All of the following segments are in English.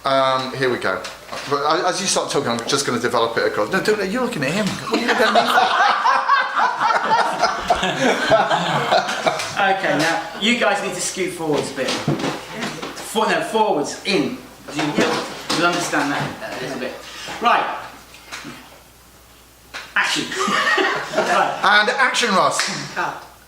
Here we go. But as you start talking, I'm just going to develop it across. No, don't, you're looking at him. What are you looking at me for? Okay, now you guys need to scoot forwards a bit. Forwards, in. You'll understand that a little bit. Right. Action. Right. And action, Ross.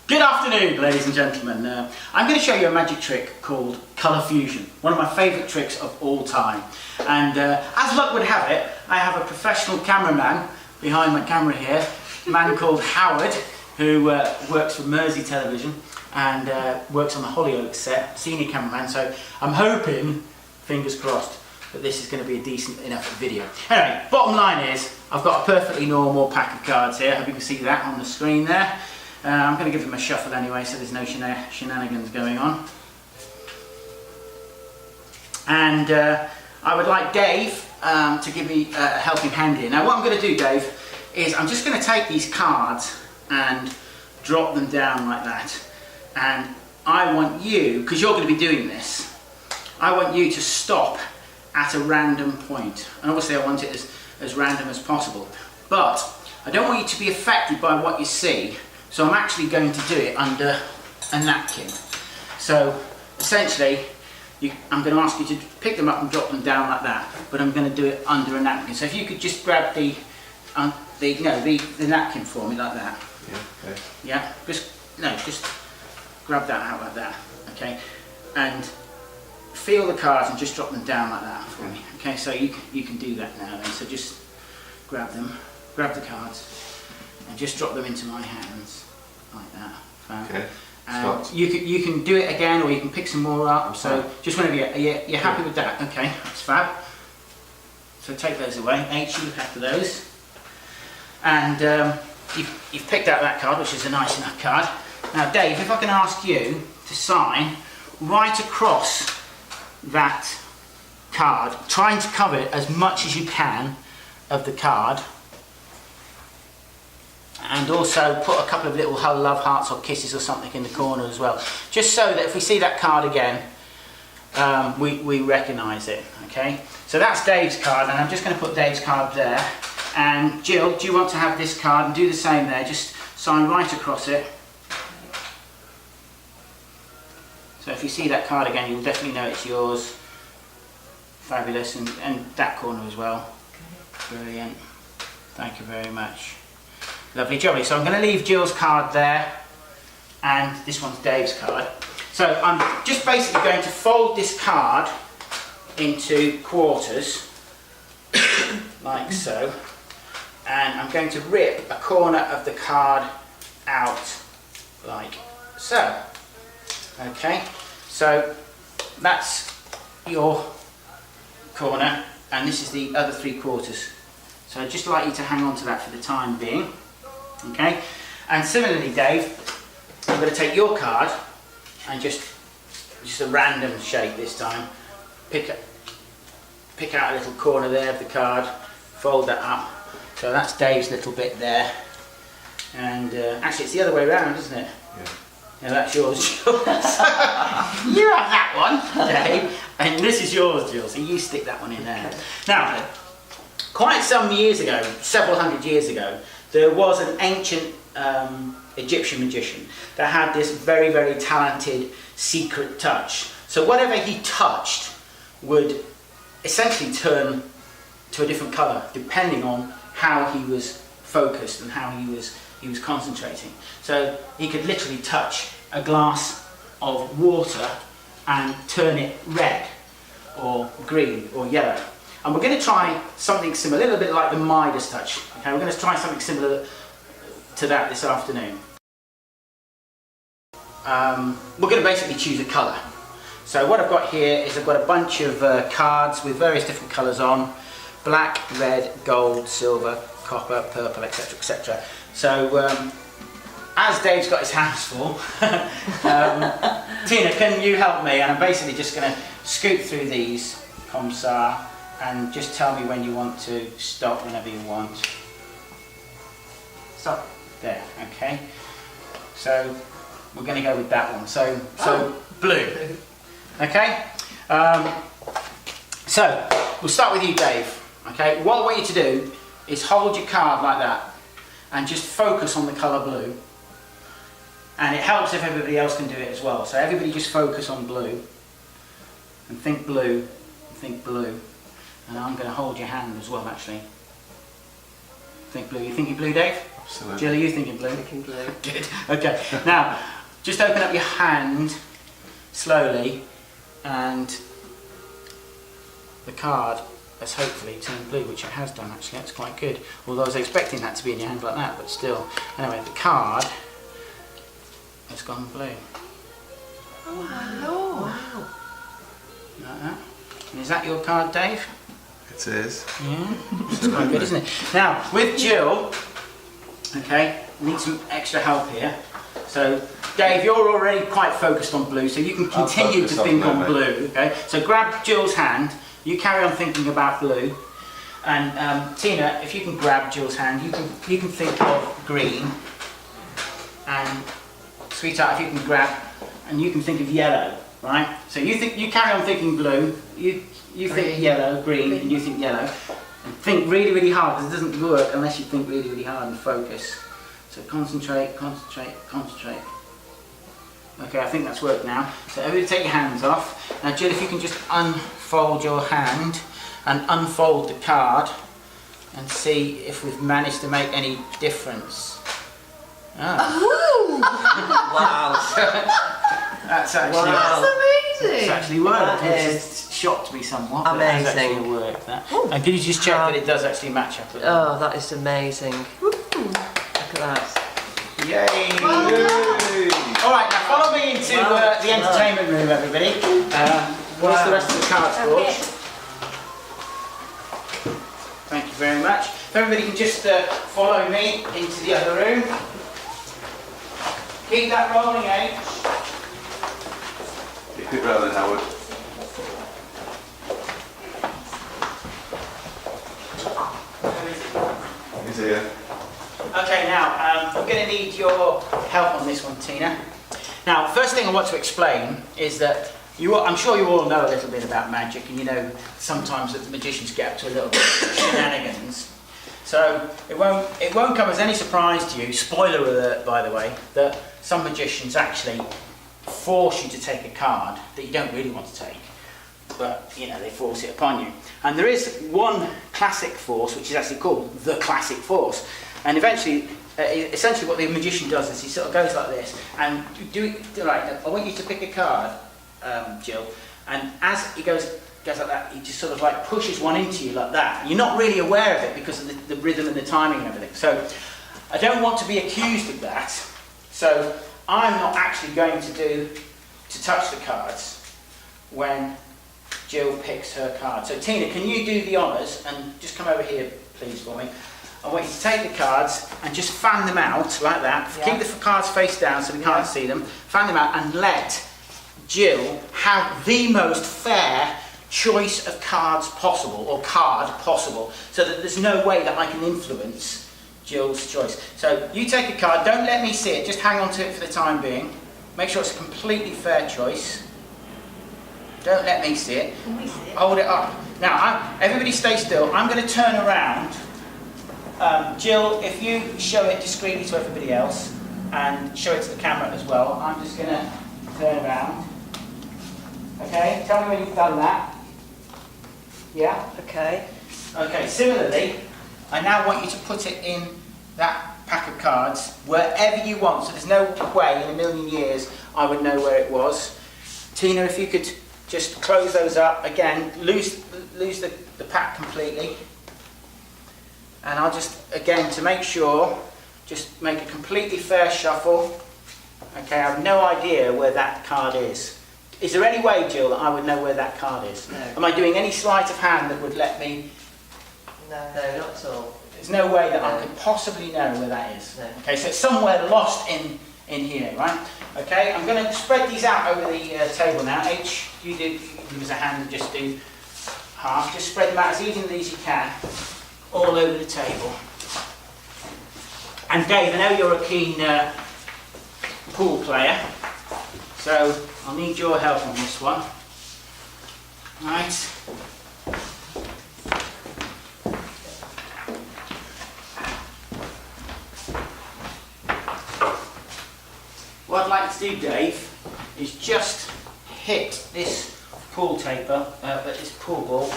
Good afternoon, ladies and gentlemen. I'm going to show you a magic trick called colour fusion, one of my favourite tricks of all time. And as luck would have it, I have a professional cameraman behind my camera here, a man called Howard, who works for Mersey Television and works on the Hollyoaks set, senior cameraman. So I'm hoping, fingers crossed, that this is going to be a decent enough video. Anyway, bottom line is, I've got a perfectly normal pack of cards here. I hope you can see that on the screen there. I'm going to give them a shuffle anyway, so there's no shenanigans going on. And I would like Dave to give me a helping hand here. Now what I'm going to do, Dave, is I'm just going to take these cards and drop them down like that. And I want you, because you're going to be doing this, I want you to stop at a random point. And obviously I want it as random as possible. But I don't want you to be affected by what you see. So I'm actually going to do it under a napkin. So essentially, I'm going to ask you to pick them up and drop them down like that, but I'm going to do it under a napkin. So if you could just grab the napkin for me like that. Yeah. Okay. Yeah. Just grab that out like that. Okay. And feel the cards and just drop them down like that for me. Okay. So you can do that now. Then. So just grab them, grab the cards, and just drop them into my hands like that. Okay. And you can do it again, or you can pick some more up. So just whenever you're happy with that. Okay, that's fab. So take those away. H, you look after those. And you've picked out that card, which is a nice enough card. Now, Dave, if I can ask you to sign right across that card, trying to cover it as much as you can of the card. And also put a couple of little love hearts or kisses or something in the corner as well, just so that if we see that card again, we recognise it. Okay, so that's Dave's card, and I'm just going to put Dave's card there. And Jill, do you want to have this card and do the same there? Just sign right across it. So if you see that card again, you'll definitely know it's yours. Fabulous, and that corner as well. Brilliant. Thank you very much. Lovely jubbly. So I'm going to leave Jill's card there, and this one's Dave's card. So I'm just basically going to fold this card into quarters, like so, and I'm going to rip a corner of the card out, like so. Okay, so that's your corner, and this is the other 3/4. So I'd just like you to hang on to that for the time being. Okay, and similarly, Dave, I'm going to take your card and just a random shape this time. Pick out a little corner there of the card, fold that up. So that's Dave's little bit there, and actually it's the other way around, isn't it? Yeah. Now that's yours, Jill. You have that one, Dave, and this is yours, Jill. So you stick that one in there. Now, quite some years ago, several hundred years ago, there was an ancient Egyptian magician that had this very, very talented secret touch. So whatever he touched would essentially turn to a different colour depending on how he was focused and how he was concentrating. So he could literally touch a glass of water and turn it red or green or yellow. And we're going to try something similar, a little bit like the Midas touch. Okay, we're going to try something similar to that this afternoon. We're going to basically choose a colour. So what I've got here is I've got a bunch of cards with various different colours on. Black, red, gold, silver, copper, purple, etc, etc. So as Dave's got his hands full, Tina, can you help me? And I'm basically just going to scoot through these, comme ça, and just tell me when you want to stop whenever you want. Stop. There, okay. So we're going to go with that one. So blue. Okay. So, we'll start with you, Dave. Okay, what I want you to do is hold your card like that and just focus on the colour blue. And it helps if everybody else can do it as well. So everybody just focus on blue and think blue, and think blue. And I'm going to hold your hand as well, actually. Think blue. You thinking blue, Dave? Absolutely. Jill, are you thinking blue? Thinking blue. Good. Okay. Now, just open up your hand slowly, and the card has hopefully turned blue, which it has done actually. That's quite good. Although I was expecting that to be in your hand like that, but still. Anyway, the card has gone blue. Oh my lord. Wow. Like that. And is that your card, Dave? It is. Yeah. It's quite good, isn't it? Now, with Jill, okay, need some extra help here. So, Dave, you're already quite focused on blue, so you can I'll continue to focus on think blue, on mate. blue. Okay. So grab Jill's hand. You carry on thinking about blue, and Tina, if you can grab Jill's hand, you can think of green. And sweetheart, if you can grab, and you can think of yellow, right? So you carry on thinking blue. You think yellow, green, and you think yellow. And think really, really hard, because it doesn't work unless you think really, really hard and focus. So concentrate, concentrate, concentrate. Okay, I think that's worked now. So everybody take your hands off. Now Jill, if you can just unfold your hand and unfold the card and see if we've managed to make any difference. Oh. Wow. That's actually That's amazing. it's actually worked. That Which is has shocked me somewhat. But it has amazing. actually worked. That. And can you just check that it does actually match up? Oh, that is amazing. Look at that. Yay! All right, now follow me into the entertainment room, everybody. What's the rest of the cards for? Thank you very much. If everybody can just follow me into the other room. Keep that rolling, eh? Keep it rolling, Howard. He's here. Okay, now I'm going to need your help on this one, Tina. Now, first thing I want to explain is that I'm sure you all know a little bit about magic, and you know sometimes that the magicians get up to a little bit of shenanigans. So it won't come as any surprise to you, spoiler alert by the way, that some magicians actually force you to take a card that you don't really want to take, but you know, they force it upon you. And there is one classic force which is actually called the classic force. And eventually, essentially what the magician does is he sort of goes like this, and right, I want you to pick a card, Jill, and as he goes like that, he just sort of like pushes one into you like that. You're not really aware of it because of the rhythm and the timing and everything. So I don't want to be accused of that. So I'm not actually going to touch the cards when Jill picks her card. So Tina, can you do the honours and just come over here, please, for me? I want you to take the cards and just fan them out like that. Yeah. Keep the cards face down so we can't see them. Fan them out and let Jill have the most fair choice of cards possible, or card possible, so that there's no way that I can influence Jill's choice. So you take a card, don't let me see it, just hang on to it for the time being. Make sure it's a completely fair choice. Don't let me see it. Can we see it? Hold it up. Now, everybody stay still. I'm going to turn around. Jill, if you show it discreetly to everybody else and show it to the camera as well, I'm just going to turn around. Okay, tell me when you've done that. Yeah? Okay. Okay, similarly, I now want you to put it in that pack of cards wherever you want, so there's no way in a million years I would know where it was. Tina, if you could just close those up, again, lose the pack completely. And I'll just, again, to make sure, just make a completely fair shuffle. Okay, I have no idea where that card is. Is there any way, Jill, that I would know where that card is? No. Am I doing any sleight of hand that would let me? No, not at all. There's no way that I No. could possibly know where that is. No. Okay, so it's somewhere lost in here, right? Okay, I'm going to spread these out over the table now. H, you give us a hand and just do half. Just spread them out as evenly as you can, all over the table. And Dave, I know you're a keen pool player, so I'll need your help on this one. Right. what I'd like to do, Dave, is just hit this pool taper, this pool ball,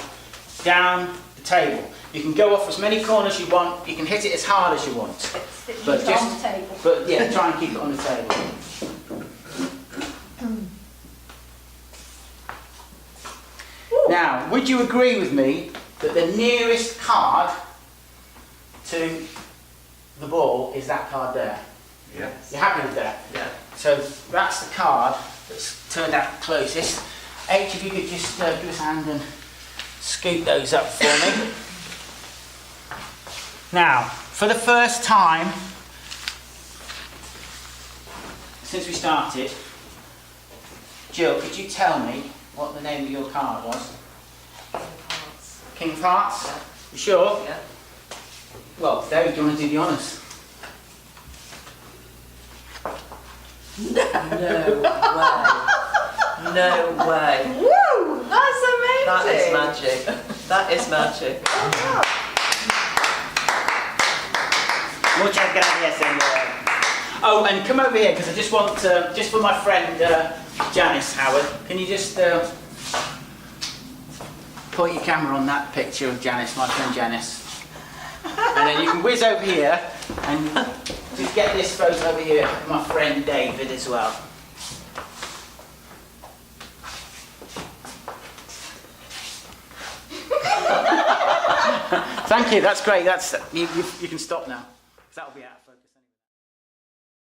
down the table. You can go off as many corners you want, you can hit it as hard as you want. But It's on the table. But yeah, try and keep it on the table. Now, would you agree with me that the nearest card to the ball is that card there? Yes. You're happy with that? Yeah. So that's the card that's turned out closest. H, if you could just give us a hand and scoop those up for me. Now, for the first time since we started, Jill, could you tell me what the name of your card was? King of Hearts? Yeah. You sure? Yeah. Well, David, do you want to do the honours? No way. No way. Woo! That's amazing! That is magic. That is magic. Muchas gracias, señor. Oh, and come over here because I just want, just for my friend Janice Howard, can you just point your camera on that picture of Janice, my friend Janice? And then you can whiz over here and just get this photo over here of my friend David as well. Thank you, that's great. That's, you can stop now. That'll be out.